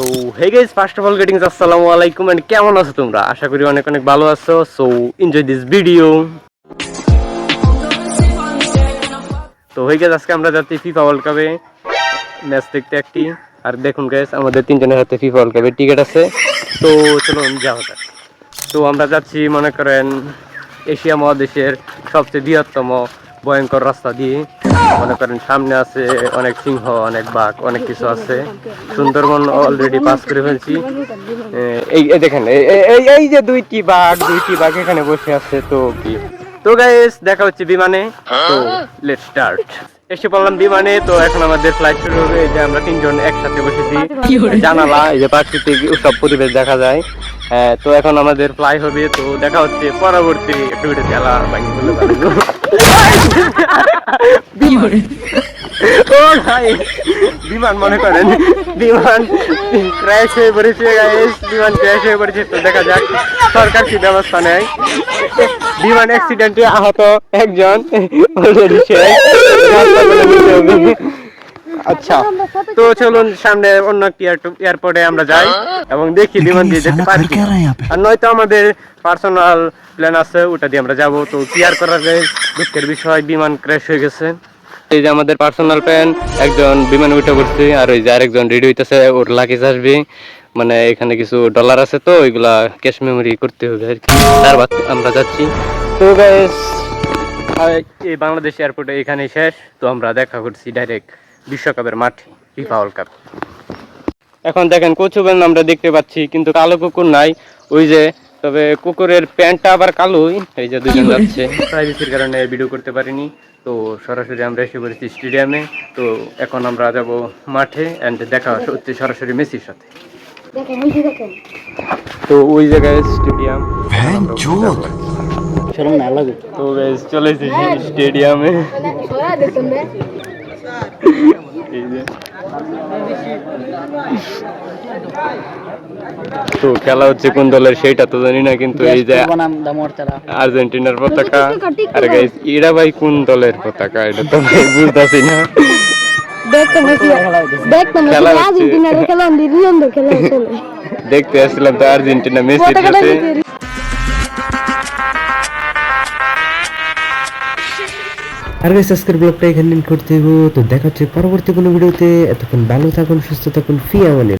hey guys, first of all greetings, assalamu alaikum and কেমন আছো তোমরা? আশা করি অনেক অনেক ভালো আছো। So enjoy this video. তো hey guys, আজকে আমরা যাচ্ছি ফিফা ওয়ার্ল্ড কাপে ম্যাচ দেখতে একটি। আর দেখুন guys, আমাদের তিনজনের হাতে ফিফা ওয়ার্ল্ড কাপের টিকিট আছে। তো চলুন যাওয়া যাক। তো আমরা যাচ্ছি মনে করেন এশিয়া মহাদেশের সবচেয়ে বৃহত্তম ভয়ঙ্কর রাস্তা দিয়ে। মনে করেন সামনে আছে অনেক সিংহ, অনেক বাঘ, অনেক কিছু আছে। সুন্দরবন অলরেডি পাস করে ফেলছি। এই দেখেন এই যে দুইটি বাঘ এখানে বসে আছে। তো গাইস দেখা হচ্ছে বিমানে। তো লেটস স্টার্ট। এসে পড়লাম বিমানে। তো এখন আমাদের ফ্লাইট শুরু হবে। এই যে আমরা তিনজন একসাথে বসেছি, জানালা এই যে প্রাকৃতিক সব পরিবেশ দেখা যায়। তো এখন আমাদের ফ্লাই হবে। তো দেখা হচ্ছে পরবর্তী একটু খেলা ও ভাই, বিমান মনে করেন বিমান ক্র্যাশ হয়ে পড়েছে গাইস, বিমান ক্র্যাশ হয়ে পড়েছে। তো দেখা যাক সরকার কি ব্যবস্থা নেয়। বিমান অ্যাক্সিডেন্টে আহত একজন অলরেডি শেষ। আচ্ছা, তো চলুন সামনে অন্য একটি এয়ারপোর্টে আমরা যাই এবং দেখি বিমান দিয়ে যেতে পারি আর নয়তো আমাদের পার্সোনাল প্ল্যান আছে, ওটা দিয়ে আমরা যাবো। তো কি আর করা যায়, দুঃখের বিষয় বিমান ক্র্যাশ হয়ে গেছে। এই যে আমাদের পার্সোনাল প্ল্যান, একজন বিমানে উঠে পড়ছে আর ওই যে আরেকজন রেডি হইতেছে, ওর লাগেজ আসবে। মানে এখানে কিছু ডলার আছে, তো ওইগুলা ক্যাশ মেমোরি করতে হবে আর কি। তারপর আমরা যাচ্ছি। তো গাইস এই বাংলাদেশ এয়ারপোর্টে এখানেই শেষ। তো আমরা দেখা করছি ডাইরেক্ট বিশ্বকাপের মাঠে, ফিফা ওয়ার্ল্ড কাপ। এখন দেখেন কচুবেন আমরা দেখতে পাচ্ছি, কিন্তু কালো কুকুর নাই ওই যে। তবে কুকুরের প্যান্টটা আবার কালোই। এই যে দুজন যাচ্ছে, প্রাইভেসির কারণে ভিডিও করতে পারিনি। তো সরাসরি আমরা এসে পড়েছি স্টেডিয়ামে। তো এখন আমরা যাব মাঠে এন্ড দেখা হচ্ছে সরাসরি মেসির সাথে। তো ওই জায়গায় স্টেডিয়াম। তো গাইস চলে এসেছি স্টেডিয়ামে। তো খেলা হচ্ছে কোন দলের সেইটা তো জানি না, কিন্তু এই যে আর্জেন্টিনার পতাকা। আর গাইস এরা ভাই কোন দলের পতাকা এটা তো বুঝতেছি না। দেখতে আসছিলাম তো আর্জেন্টিনা মেসি খেলছে। আর গাইস আজকের ব্লগটা এখানে করতে হবে। তো দেখা হচ্ছে পরবর্তী কোনো ভিডিওতে। এতক্ষণ ভালো থাকুন, সুস্থ থাকুন, ফি আমাদের।